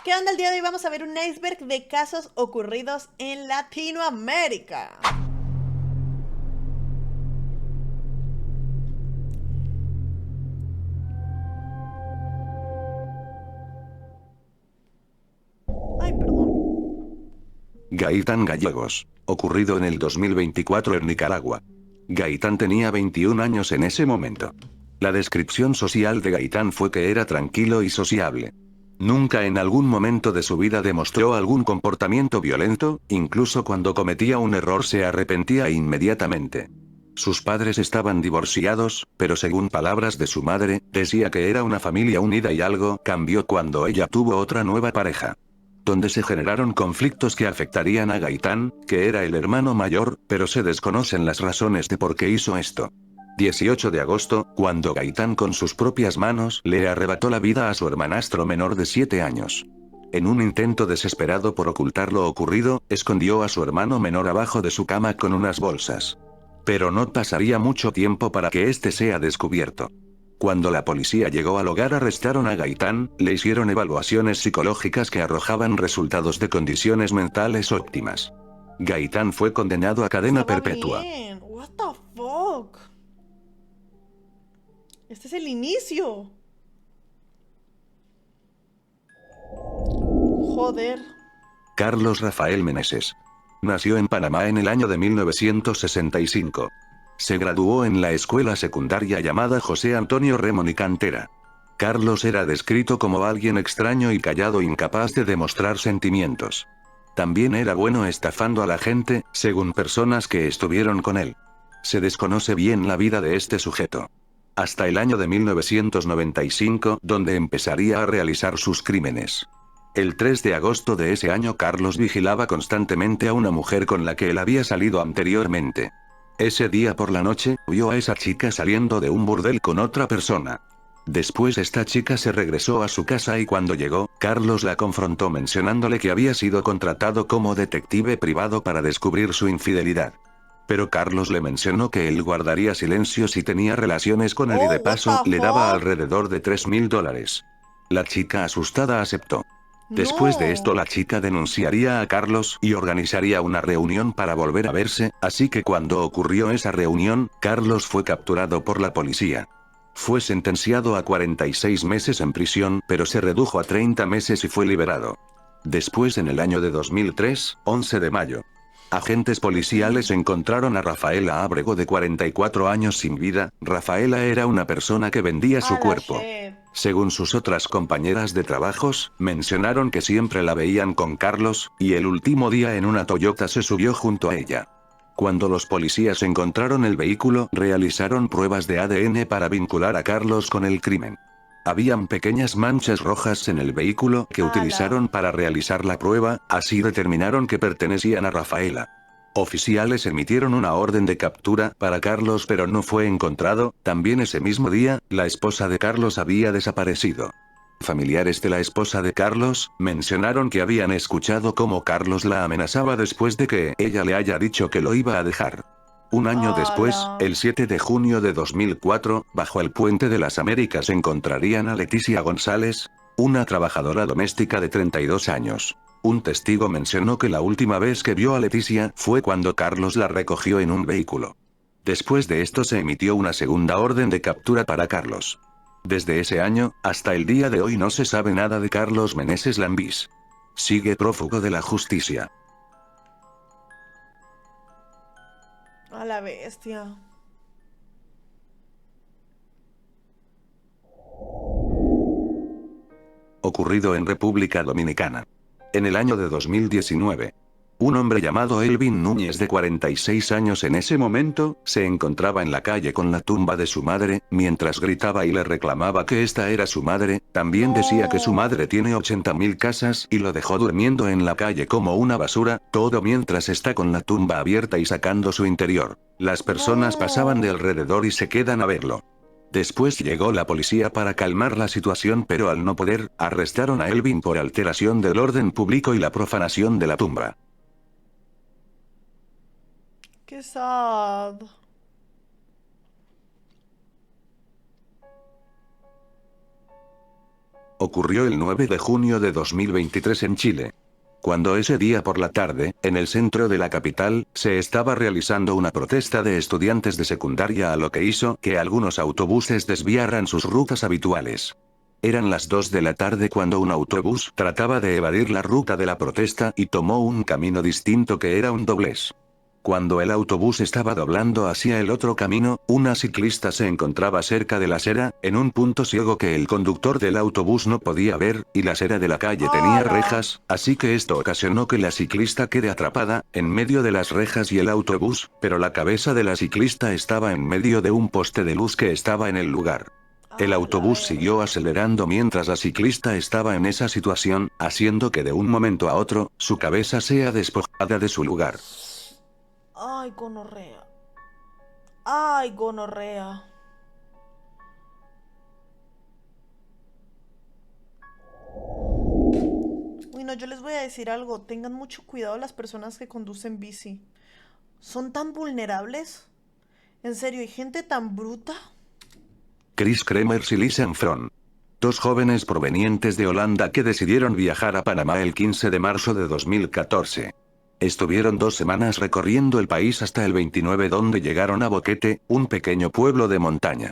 ¿Qué onda? El día de hoy vamos a ver un iceberg de casos ocurridos en Latinoamérica. Ay, perdón. Gaitán Gallegos, ocurrido en el 2024 en Nicaragua. Gaitán tenía 21 años en ese momento. La descripción social de Gaitán fue que era tranquilo y sociable. Nunca en algún momento de su vida demostró algún comportamiento violento, incluso cuando cometía un error se arrepentía inmediatamente. Sus padres estaban divorciados, pero según palabras de su madre, decía que era una familia unida y algo cambió cuando ella tuvo otra nueva pareja, donde se generaron conflictos que afectarían a Gaitán, que era el hermano mayor, pero se desconocen las razones de por qué hizo esto. 18 de agosto, cuando Gaitán con sus propias manos le arrebató la vida a su hermanastro menor de 7 años. En un intento desesperado por ocultar lo ocurrido, escondió a su hermano menor abajo de su cama con unas bolsas. Pero no pasaría mucho tiempo para que este sea descubierto. Cuando la policía llegó al hogar arrestaron a Gaitán, le hicieron evaluaciones psicológicas que arrojaban resultados de condiciones mentales óptimas. Gaitán fue condenado a cadena Estaba perpetua. bien. What the fuck? Este es el inicio. Joder. Carlos Rafael Meneses. Nació en Panamá en el año de 1965. Se graduó en la escuela secundaria llamada José Antonio Remón y Cantera. Carlos era descrito como alguien extraño y callado, incapaz de demostrar sentimientos. También era bueno estafando a la gente, según personas que estuvieron con él. Se desconoce bien la vida de este sujeto. Hasta el año de 1995, donde empezaría a realizar sus crímenes. El 3 de agosto de ese año Carlos vigilaba constantemente a una mujer con la que él había salido anteriormente. Ese día por la noche, vio a esa chica saliendo de un burdel con otra persona. Después esta chica se regresó a su casa y cuando llegó, Carlos la confrontó mencionándole que había sido contratado como detective privado para descubrir su infidelidad. Pero Carlos le mencionó que él guardaría silencio si tenía relaciones con él y Oh, de what paso, the le daba fuck? alrededor de $3,000. La chica asustada aceptó. Después de esto No. la chica denunciaría a Carlos y organizaría una reunión para volver a verse, así que cuando ocurrió esa reunión, Carlos fue capturado por la policía. Fue sentenciado a 46 meses en prisión, pero se redujo a 30 meses y fue liberado. Después en el año de 2003, 11 de mayo. Agentes policiales encontraron a Rafaela Ábrego de 44 años sin vida. Rafaela era una persona que vendía A su la cuerpo. shit. Según sus otras compañeras de trabajos, mencionaron que siempre la veían con Carlos, y el último día en una Toyota se subió junto a ella. Cuando los policías encontraron el vehículo, realizaron pruebas de ADN para vincular a Carlos con el crimen. Habían pequeñas manchas rojas en el vehículo que Ala. utilizaron para realizar la prueba, así determinaron que pertenecían a Rafaela. Oficiales emitieron una orden de captura para Carlos pero no fue encontrado. También ese mismo día, la esposa de Carlos había desaparecido. Familiares de la esposa de Carlos, mencionaron que habían escuchado cómo Carlos la amenazaba después de que ella le haya dicho que lo iba a dejar. Un año después, Ala. el 7 de junio de 2004, bajo el Puente de las Américas encontrarían a Leticia González, una trabajadora doméstica de 32 años. Un testigo mencionó que la última vez que vio a Leticia fue cuando Carlos la recogió en un vehículo. Después de esto se emitió una segunda orden de captura para Carlos. Desde ese año, hasta el día de hoy no se sabe nada de Carlos Meneses Lambís. Sigue prófugo de la justicia. A la bestia. Ocurrido en República Dominicana. En el año de 2019. Un hombre llamado Elvin Núñez de 46 años en ese momento, se encontraba en la calle con la tumba de su madre, mientras gritaba y le reclamaba que esta era su madre. También decía que su No. madre tiene 80.000 casas y lo dejó durmiendo en la calle como una basura, todo mientras está con la tumba abierta y sacando su interior. Las personas pasaban de No. alrededor y se quedan a verlo. Después llegó la policía para calmar la situación, pero al no poder, arrestaron a Elvin por alteración del orden público y la profanación de la tumba. Qué sad. Ocurrió el 9 de junio de 2023 en Chile. Cuando ese día por la tarde, en el centro de la capital, se estaba realizando una protesta de estudiantes de secundaria, a lo que hizo que algunos autobuses desviaran sus rutas habituales. Eran las 2 de la tarde cuando un autobús trataba de evadir la ruta de la protesta y tomó un camino distinto que era un doblez. Cuando el autobús estaba doblando hacia el otro camino, una ciclista se encontraba cerca de la acera, en un punto ciego que el conductor del autobús no podía ver, y la acera de la calle tenía rejas, así que esto ocasionó que la ciclista quede atrapada, en medio de las rejas y el autobús, pero la cabeza de la ciclista estaba en medio de un poste de luz que estaba en el lugar. El autobús siguió acelerando mientras la ciclista estaba en esa situación, haciendo que de un momento a otro, su cabeza sea despojada de su lugar. Ay, gonorrea. Ay, gonorrea. Uy, no, yo les voy a decir algo. Tengan mucho cuidado las personas que conducen bici. Son tan vulnerables. En serio, hay gente tan bruta. Chris Kremers y Lisa Fron. Dos jóvenes provenientes de Holanda que decidieron viajar a Panamá el 15 de marzo de 2014. Estuvieron 2 semanas recorriendo el país hasta el 29, donde llegaron a Boquete, un pequeño pueblo de montaña.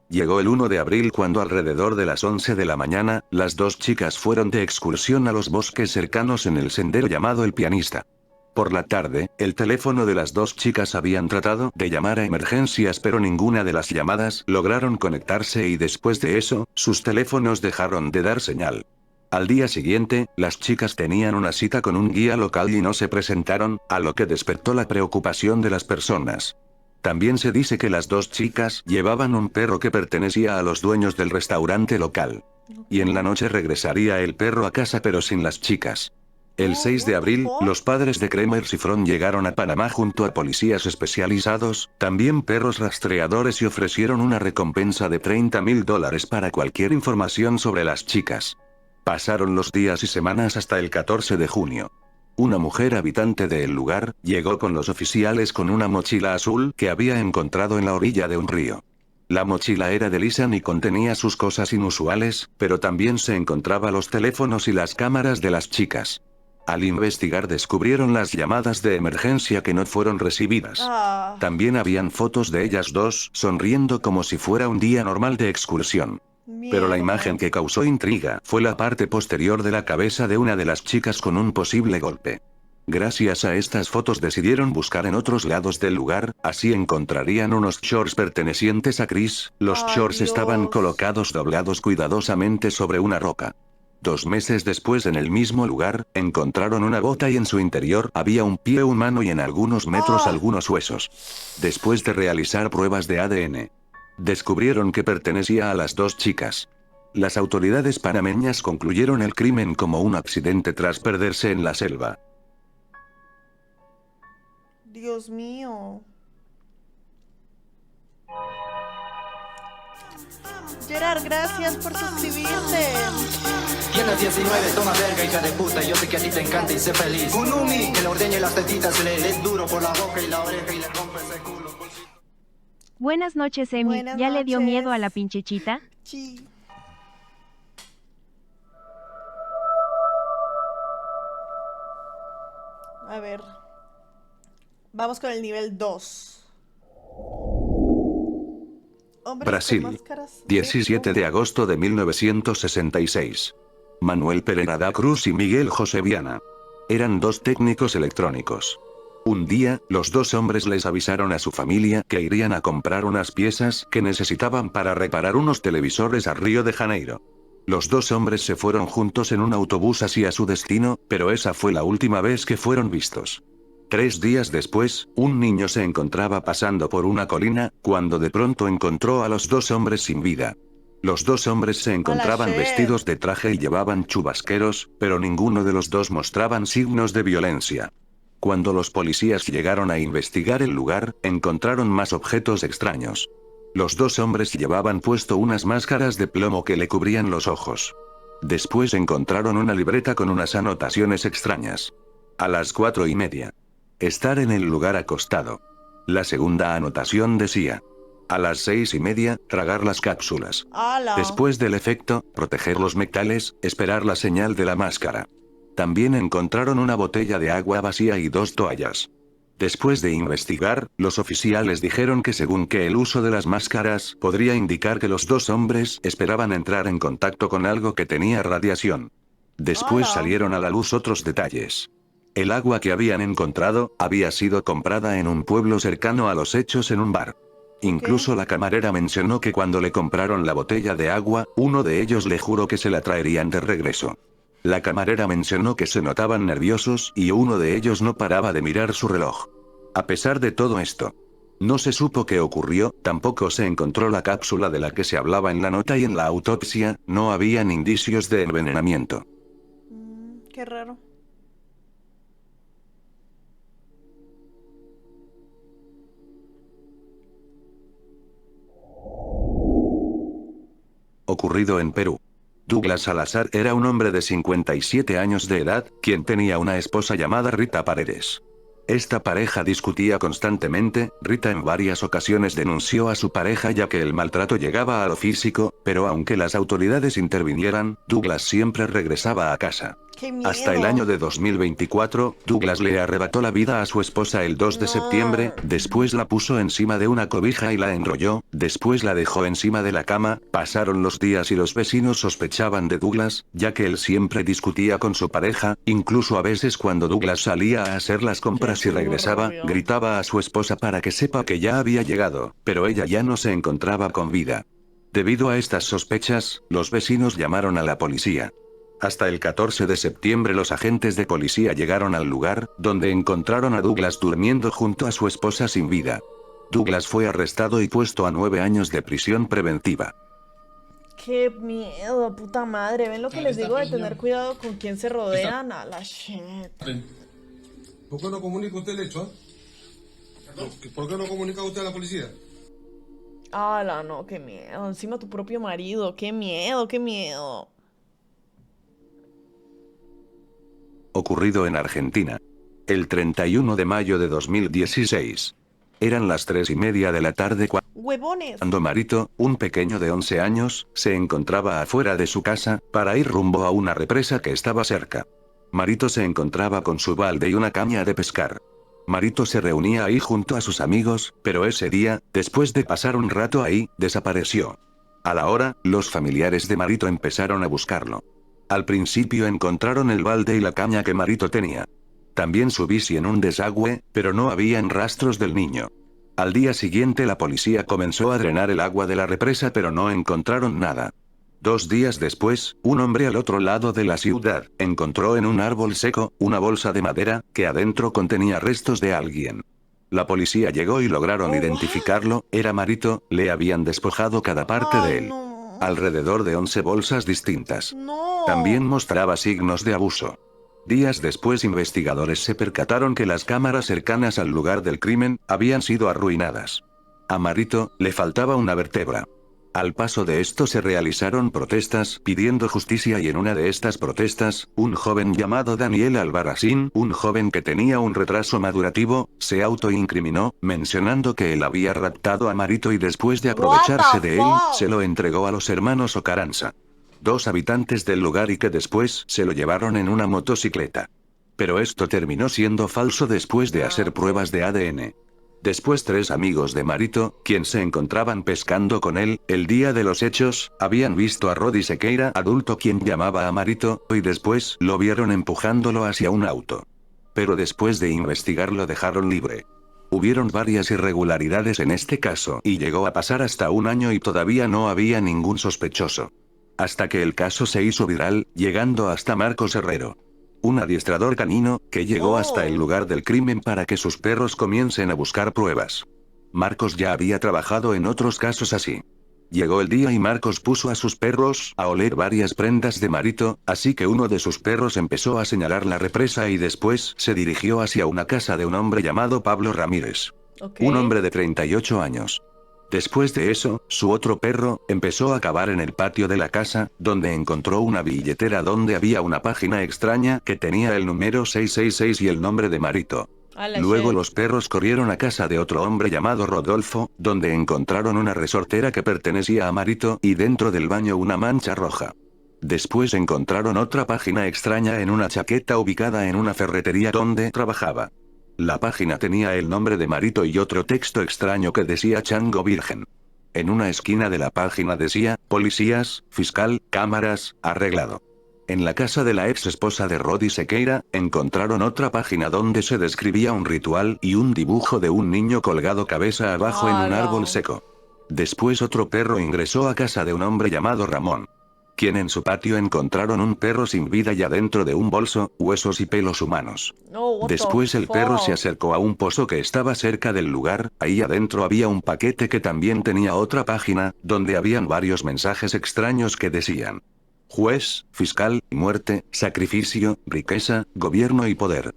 Llegó el 1 de abril cuando alrededor de las 11 de la mañana, las dos chicas fueron de excursión a los bosques cercanos en el sendero llamado El Pianista. Por la tarde, el teléfono de las dos chicas habían tratado de llamar a emergencias, pero ninguna de las llamadas lograron conectarse y después de eso, sus teléfonos dejaron de dar señal. Al día siguiente, las chicas tenían una cita con un guía local y no se presentaron, a lo que despertó la preocupación de las personas. También se dice que las dos chicas llevaban un perro que pertenecía a los dueños del restaurante local. Y en la noche regresaría el perro a casa pero sin las chicas. El 6 de abril, los padres de Kremers y Fron llegaron a Panamá junto a policías especializados, también perros rastreadores, y ofrecieron una recompensa de $30,000 para cualquier información sobre las chicas. Pasaron los días y semanas hasta el 14 de junio. Una mujer habitante del lugar llegó con los oficiales con una mochila azul que había encontrado en la orilla de un río. La mochila era de Lisa y contenía sus cosas inusuales, pero también se encontraba los teléfonos y las cámaras de las chicas. Al investigar descubrieron las llamadas de emergencia que no fueron recibidas. También habían fotos de ellas dos sonriendo como si fuera un día normal de excursión. Pero la imagen que causó intriga fue la parte posterior de la cabeza de una de las chicas con un posible golpe. Gracias a estas fotos decidieron buscar en otros lados del lugar, así encontrarían unos shorts pertenecientes a Chris. Los shorts estaban colocados doblados cuidadosamente sobre una roca. 2 meses después, en el mismo lugar, encontraron una bota y en su interior había un pie humano y en algunos metros algunos huesos. Después de realizar pruebas de ADN, descubrieron que pertenecía a las dos chicas. Las autoridades panameñas concluyeron el crimen como un accidente tras perderse en la selva. Dios mío. Gerard, gracias por suscribirte. Tienes 19, toma verga, hija de puta. Yo sé que a ti te encanta y sé feliz. Un umi que le ordeñe las tetitas, le es duro por la boca y la oreja y le rompe ese culo. Buenas noches, Emi. Buenas ¿Ya le dio noches. miedo a la pinchechita? Sí. A ver. Vamos con el nivel 2. Hombres Brasil. con máscaras 17 de agosto de 1966. Manuel Pereira da Cruz y Miguel José Viana. Eran dos técnicos electrónicos. Un día, los dos hombres les avisaron a su familia que irían a comprar unas piezas que necesitaban para reparar unos televisores a Río de Janeiro. Los dos hombres se fueron juntos en un autobús hacia su destino, pero esa fue la última vez que fueron vistos. 3 días después, un niño se encontraba pasando por una colina, cuando de pronto encontró a los dos hombres sin vida. Los dos hombres se encontraban shit. vestidos de traje y llevaban chubasqueros, pero ninguno de los dos mostraban signos de violencia. Cuando los policías llegaron a investigar el lugar, encontraron más objetos extraños. Los dos hombres llevaban puesto unas máscaras de plomo que le cubrían los ojos. Después encontraron una libreta con unas anotaciones extrañas. A las 4:30. Estar en el lugar acostado. La segunda anotación decía: A las 6:30, tragar las cápsulas. ¡Hala! Después del efecto, proteger los metales, esperar la señal de la máscara. También encontraron una botella de agua vacía y 2 toallas. Después de investigar, los oficiales dijeron que según que el uso de las máscaras podría indicar que los 2 hombres esperaban entrar en contacto con algo que tenía radiación. Después ¡Hala! salieron a la luz otros detalles. El agua que habían encontrado había sido comprada en un pueblo cercano a los hechos en un bar. Incluso la camarera mencionó que cuando le compraron la botella de agua, uno de ellos le juró que se la traerían de regreso. La camarera mencionó que se notaban nerviosos y uno de ellos no paraba de mirar su reloj. A pesar de todo esto, no se supo qué ocurrió, tampoco se encontró la cápsula de la que se hablaba en la nota y en la autopsia, no habían indicios de envenenamiento. Qué raro. Ocurrido en Perú. Douglas Salazar era un hombre de 57 años de edad, quien tenía una esposa llamada Rita Paredes. Esta pareja discutía constantemente, Rita en varias ocasiones denunció a su pareja ya que el maltrato llegaba a lo físico, pero aunque las autoridades intervinieran, Douglas siempre regresaba a casa. ¡Qué miedo! Hasta el año de 2024, Douglas le arrebató la vida a su esposa el 2 de No. septiembre, después la puso encima de una cobija y la enrolló, después la dejó encima de la cama, pasaron los días y los vecinos sospechaban de Douglas, ya que él siempre discutía con su pareja, incluso a veces cuando Douglas salía a hacer las compras y regresaba, turbio. gritaba a su esposa para que sepa que ya había llegado, pero ella ya no se encontraba con vida. Debido a estas sospechas, los vecinos llamaron a la policía. Hasta el 14 de septiembre los agentes de policía llegaron al lugar, donde encontraron a Douglas durmiendo junto a su esposa sin vida. Douglas fue arrestado y puesto a 9 años de prisión preventiva. ¡Qué miedo, puta madre! ¿Ven lo que les digo de tener cuidado con quién se rodean? A la shit. ¿Por qué no comunica usted el hecho? ¿Por qué no comunica usted a la policía? ¡Hala, no! ¡Qué miedo! Encima tu propio marido. ¡Qué miedo, qué miedo! Ocurrido en Argentina. El 31 de mayo de 2016. Eran las 3:30 de la tarde ¡Huevones! cuando Marito, un pequeño de 11 años, se encontraba afuera de su casa, para ir rumbo a una represa que estaba cerca. Marito se encontraba con su balde y una caña de pescar. Marito se reunía ahí junto a sus amigos, pero ese día, después de pasar un rato ahí, desapareció. A la hora, los familiares de Marito empezaron a buscarlo. Al principio encontraron el balde y la caña que Marito tenía. También su bici en un desagüe, pero no habían rastros del niño. Al día siguiente la policía comenzó a drenar el agua de la represa pero no encontraron nada. 2 días después, un hombre al otro lado de la ciudad, encontró en un árbol seco, una bolsa de madera, que adentro contenía restos de alguien. La policía llegó y lograron identificarlo, era Marito, le habían despojado cada parte de él. No. Alrededor de 11 bolsas distintas. No. También mostraba signos de abuso. Días después investigadores se percataron que las cámaras cercanas al lugar del crimen habían sido arruinadas. A Marito le faltaba una vértebra. Al paso de esto se realizaron protestas pidiendo justicia y en una de estas protestas, un joven llamado Daniel Albarracín, un joven que tenía un retraso madurativo, se autoincriminó, mencionando que él había raptado a Marito y después de aprovecharse de él, se lo entregó a los hermanos Ocaranza, 2 habitantes del lugar y que después se lo llevaron en una motocicleta. Pero esto terminó siendo falso después de hacer pruebas de ADN. Después 3 amigos de Marito, quien se encontraban pescando con él, el día de los hechos, habían visto a Rodi Sequeira, adulto quien llamaba a Marito, y después lo vieron empujándolo hacia un auto. Pero después de investigar lo dejaron libre. Hubieron varias irregularidades en este caso y llegó a pasar hasta 1 año y todavía no había ningún sospechoso. Hasta que el caso se hizo viral, llegando hasta Marcos Herrero, un adiestrador canino, que llegó hasta el lugar del crimen para que sus perros comiencen a buscar pruebas. Marcos ya había trabajado en otros casos así. Llegó el día y Marcos puso a sus perros a oler varias prendas de Marito, así que uno de sus perros empezó a señalar la represa y después se dirigió hacia una casa de un hombre llamado Pablo Ramírez. Un hombre de 38 años. Después de eso, su otro perro empezó a cavar en el patio de la casa, donde encontró una billetera donde había una página extraña que tenía el número 666 y el nombre de Marito. A la Luego shit. los perros corrieron a casa de otro hombre llamado Rodolfo, donde encontraron una resortera que pertenecía a Marito y dentro del baño una mancha roja. Después encontraron otra página extraña en una chaqueta ubicada en una ferretería donde trabajaba. La página tenía el nombre de Marito y otro texto extraño que decía Chango Virgen. En una esquina de la página decía, policías, fiscal, cámaras, arreglado. En la casa de la ex esposa de Rodi Sequeira, encontraron otra página donde se describía un ritual y un dibujo de un niño colgado cabeza abajo en un ¡Hala! árbol seco. Después otro perro ingresó a casa de un hombre llamado Ramón, quien en su patio encontraron un perro sin vida y adentro de un bolso, huesos y pelos humanos. No, what the Después el perro se fuck? acercó a un pozo que estaba cerca del lugar, ahí adentro había un paquete que también tenía otra página, donde habían varios mensajes extraños que decían: juez, fiscal, muerte, sacrificio, riqueza, gobierno y poder.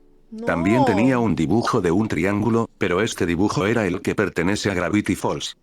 También tenía No. un dibujo de un triángulo, pero este dibujo era el que pertenece a Gravity Falls.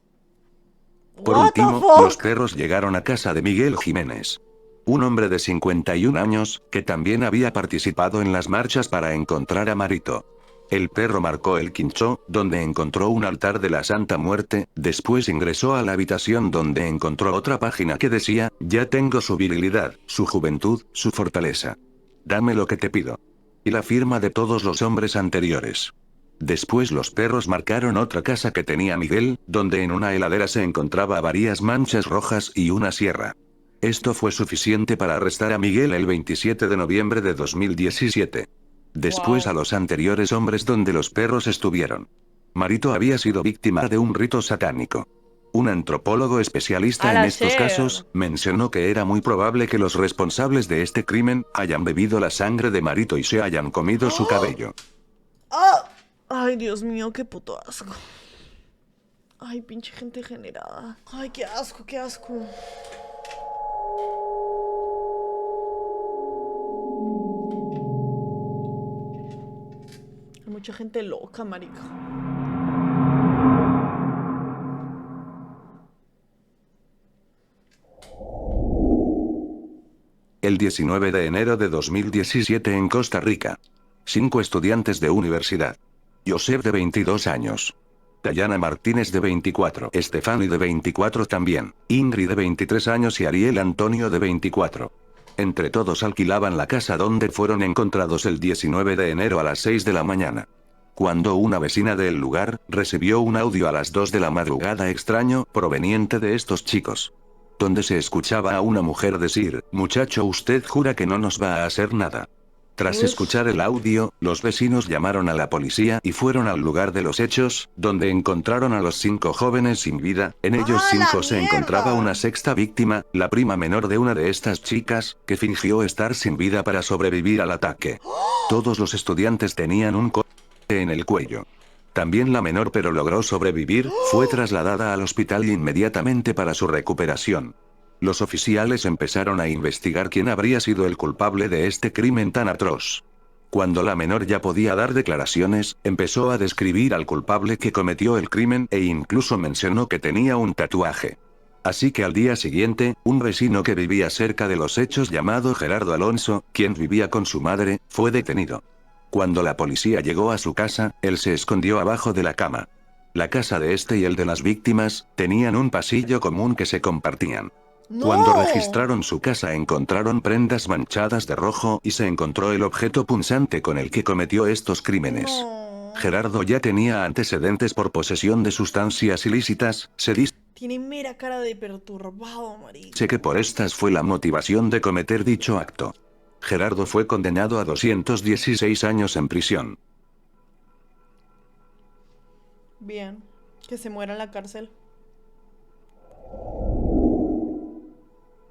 Por What the último, los fuck? perros llegaron a casa de Miguel Jiménez, un hombre de 51 años, que también había participado en las marchas para encontrar a Marito. El perro marcó el quinchó, donde encontró un altar de la Santa Muerte, después ingresó a la habitación donde encontró otra página que decía, ya tengo su virilidad, su juventud, su fortaleza. Dame lo que te pido. Y la firma de todos los hombres anteriores. Después los perros marcaron otra casa que tenía Miguel, donde en una heladera se encontraba varias manchas rojas y una sierra. Esto fue suficiente para arrestar a Miguel el 27 de noviembre de 2017. Después Wow. a los anteriores hombres donde los perros estuvieron. Marito había sido víctima de un rito satánico. Un antropólogo especialista A en la estos shit. casos, mencionó que era muy probable que los responsables de este crimen hayan bebido la sangre de Marito y se hayan comido su cabello. ¡Ah! Ay, Dios mío, qué puto asco. Ay, pinche gente generada. Ay, qué asco, qué asco. Hay mucha gente loca, marica. El 19 de enero de 2017 en Costa Rica. 5 estudiantes de universidad. Joseph de 22 años. Dayana Martínez de 24. Estefani de 24 también. Ingrid de 23 años y Ariel Antonio de 24. Entre todos alquilaban la casa donde fueron encontrados el 19 de enero a las 6 de la mañana. Cuando una vecina del lugar recibió un audio a las 2 de la madrugada extraño proveniente de estos chicos, donde se escuchaba a una mujer decir, muchacho, usted jura que no nos va a hacer nada. Tras Uf. escuchar el audio, los vecinos llamaron a la policía y fueron al lugar de los hechos, donde encontraron a los 5 jóvenes sin vida. En ellos ¡Ah, la 5 se encontraba mierda! una sexta víctima, la prima menor de una de estas chicas, que fingió estar sin vida para sobrevivir al ataque. Todos los estudiantes tenían un corte en el cuello. También la menor, pero logró sobrevivir, fue trasladada al hospital inmediatamente para su recuperación. Los oficiales empezaron a investigar quién habría sido el culpable de este crimen tan atroz. Cuando la menor ya podía dar declaraciones, empezó a describir al culpable que cometió el crimen e incluso mencionó que tenía un tatuaje. Así que al día siguiente, un vecino que vivía cerca de los hechos llamado Gerardo Alonso, quien vivía con su madre, fue detenido. Cuando la policía llegó a su casa, él se escondió abajo de la cama. La casa de este y el de las víctimas tenían un pasillo común que se compartían. Cuando ¡No! registraron su casa encontraron prendas manchadas de rojo y se encontró el objeto punzante con el que cometió estos crímenes. No. Gerardo ya tenía antecedentes por posesión de sustancias ilícitas, se dice Tiene mera cara de perturbado, marica. que por estas fue la motivación de cometer dicho acto. Gerardo fue condenado a 216 años en prisión. Bien. Que se muera en la cárcel.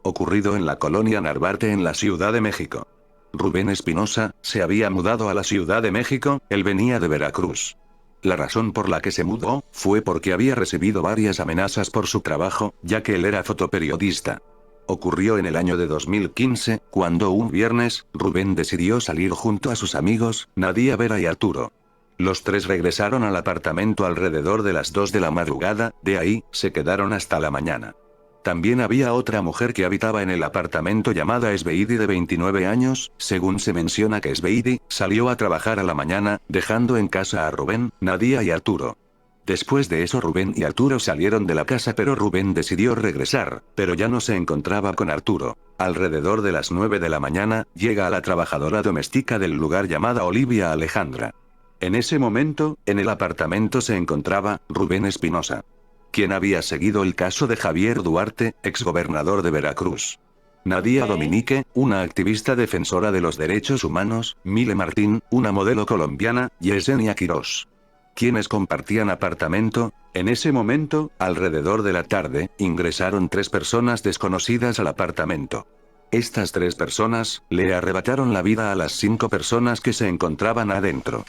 Ocurrido en la colonia Narvarte en la Ciudad de México. Rubén Espinosa se había mudado a la Ciudad de México, él venía de Veracruz. La razón por la que se mudó fue porque había recibido varias amenazas por su trabajo, ya que él era fotoperiodista. Ocurrió en el año de 2015, cuando un viernes, Rubén decidió salir junto a sus amigos, Nadia, Vera y Arturo. Los tres regresaron al apartamento alrededor de las 2 de la madrugada, de ahí, se quedaron hasta la mañana. También había otra mujer que habitaba en el apartamento llamada Sveidi de 29 años, según se menciona que Sveidi salió a trabajar a la mañana, dejando en casa a Rubén, Nadia y Arturo. Después de eso Rubén y Arturo salieron de la casa, pero Rubén decidió regresar, pero ya no se encontraba con Arturo. Alrededor de las 9 de la mañana, llega a la trabajadora doméstica del lugar llamada Olivia Alejandra. En ese momento, en el apartamento se encontraba Rubén Espinosa, quien había seguido el caso de Javier Duarte, exgobernador de Veracruz. Nadia Ok. Dominique, una activista defensora de los derechos humanos, Mile Martín, una modelo colombiana, y Yesenia Quirós, quienes compartían apartamento. En ese momento, alrededor de la tarde, ingresaron 3 personas desconocidas al apartamento. Estas 3 personas le arrebataron la vida a las 5 personas que se encontraban adentro.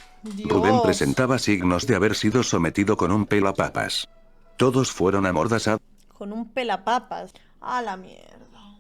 Rubén Dios. presentaba signos de haber sido sometido con un pelapapas. Todos fueron amordazados Con un pelapapas. A la mierda.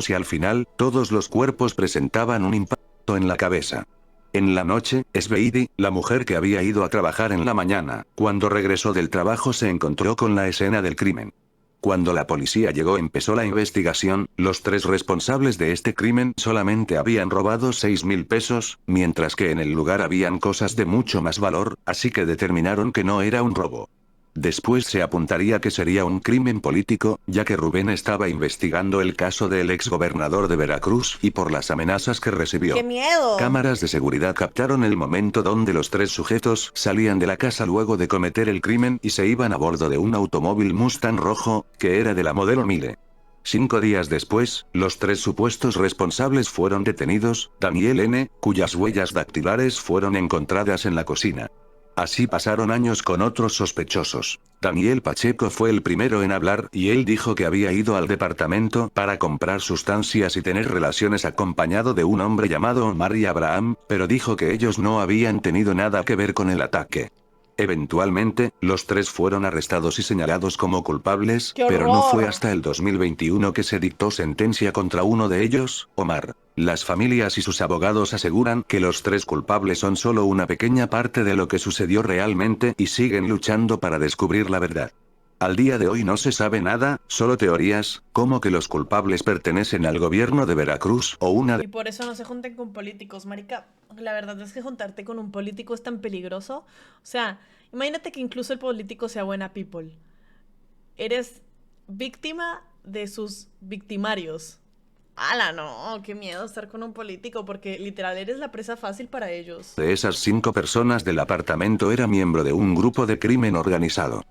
y al final, todos los cuerpos presentaban un impacto en la cabeza. En la noche, Sveidi, la mujer que había ido a trabajar en la mañana, cuando regresó del trabajo se encontró con la escena del crimen. Cuando la policía llegó empezó la investigación. Los 3 responsables de este crimen solamente habían robado 6.000 pesos, mientras que en el lugar habían cosas de mucho más valor, así que determinaron que no era un robo. Después se apuntaría que sería un crimen político, ya que Rubén estaba investigando el caso del exgobernador de Veracruz y por las amenazas que recibió. ¡Qué miedo! Cámaras de seguridad captaron el momento donde los 3 sujetos salían de la casa luego de cometer el crimen y se iban a bordo de un automóvil Mustang rojo, que era de la modelo Mile. 5 días después, los 3 supuestos responsables fueron detenidos. Daniel N., cuyas huellas dactilares fueron encontradas en la cocina. Así pasaron años con otros sospechosos. Daniel Pacheco fue el primero en hablar y él dijo que había ido al departamento para comprar sustancias y tener relaciones acompañado de un hombre llamado Omar y Abraham, pero dijo que ellos no habían tenido nada que ver con el ataque. Eventualmente, los 3 fueron arrestados y señalados como culpables, ¡Qué pero no fue horror! hasta el 2021 que se dictó sentencia contra uno de ellos, Omar. Las familias y sus abogados aseguran que los 3 culpables son solo una pequeña parte de lo que sucedió realmente y siguen luchando para descubrir la verdad. Al día de hoy no se sabe nada, solo teorías, como que los culpables pertenecen al gobierno de Veracruz o una Y por eso no se junten con políticos, marica. La verdad es que juntarte con un político es tan peligroso. O sea, imagínate que incluso el político sea buena people. Eres víctima de sus victimarios. ¡Hala, no! ¡Qué miedo estar con un político! Porque literal eres la presa fácil para ellos. de esas 5 personas del apartamento era miembro de un grupo de crimen organizado.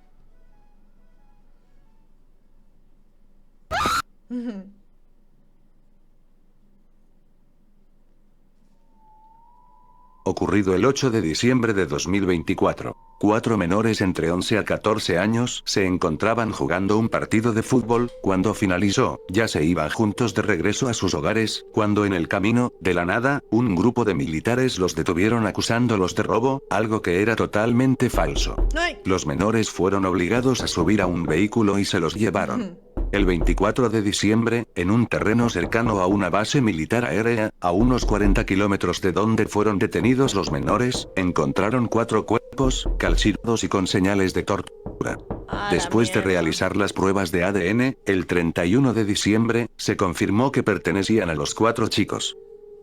Ocurrido el 8 de diciembre de 2024. 4 menores entre 11 a 14 años se encontraban jugando un partido de fútbol. Cuando finalizó, ya se iban juntos de regreso a sus hogares, cuando en el camino, de la nada, un grupo de militares los detuvieron acusándolos de robo, algo que era totalmente falso. ¡Ay! Los menores fueron obligados a subir a un vehículo y se los llevaron. El 24 de diciembre, en un terreno cercano a una base militar aérea, a unos 40 kilómetros de donde fueron detenidos los menores, encontraron 4 cuerpos, calcinados y con señales de tortura. ¡A la Después de mierda! realizar las pruebas de ADN, el 31 de diciembre, se confirmó que pertenecían a los 4 chicos.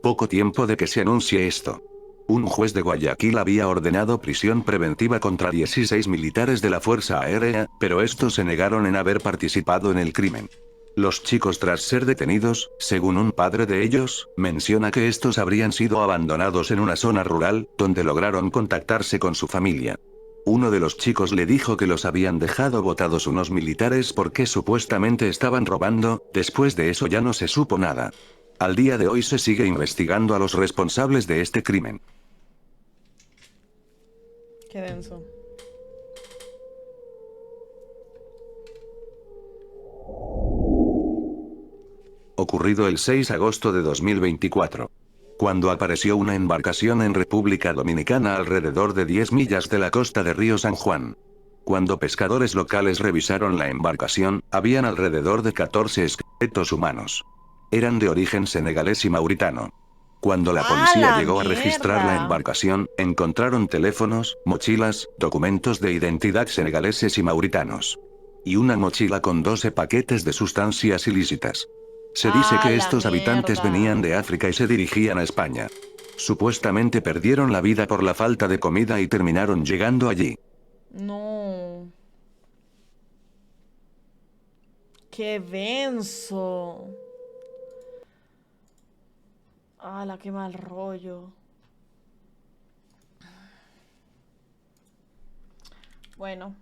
Poco tiempo de que se anuncie esto, un juez de Guayaquil había ordenado prisión preventiva contra 16 militares de la Fuerza Aérea, pero estos se negaron en haber participado en el crimen. Los chicos, tras ser detenidos, según un padre de ellos, menciona que estos habrían sido abandonados en una zona rural, donde lograron contactarse con su familia. Uno de los chicos le dijo que los habían dejado botados unos militares porque supuestamente estaban robando. Después de eso ya no se supo nada. Al día de hoy se sigue investigando a los responsables de este crimen. Qué denso. Ocurrido el 6 de agosto de 2024. Cuando apareció una embarcación en República Dominicana alrededor de 10 millas de la costa de Río San Juan. Cuando pescadores locales revisaron la embarcación, habían alrededor de 14 esqueletos humanos. Eran de origen senegalés y mauritano. Cuando la ¡A policía la llegó a registrar la mierda! embarcación, encontraron teléfonos, mochilas, documentos de identidad senegaleses y mauritanos. Y una mochila con 12 paquetes de sustancias ilícitas. Se dice ¡A que la estos habitantes venían mierda! de África y se dirigían a España. Supuestamente perdieron la vida por la falta de comida y terminaron llegando allí. No. ¡Qué denso! ¡Hala, qué mal rollo! Bueno.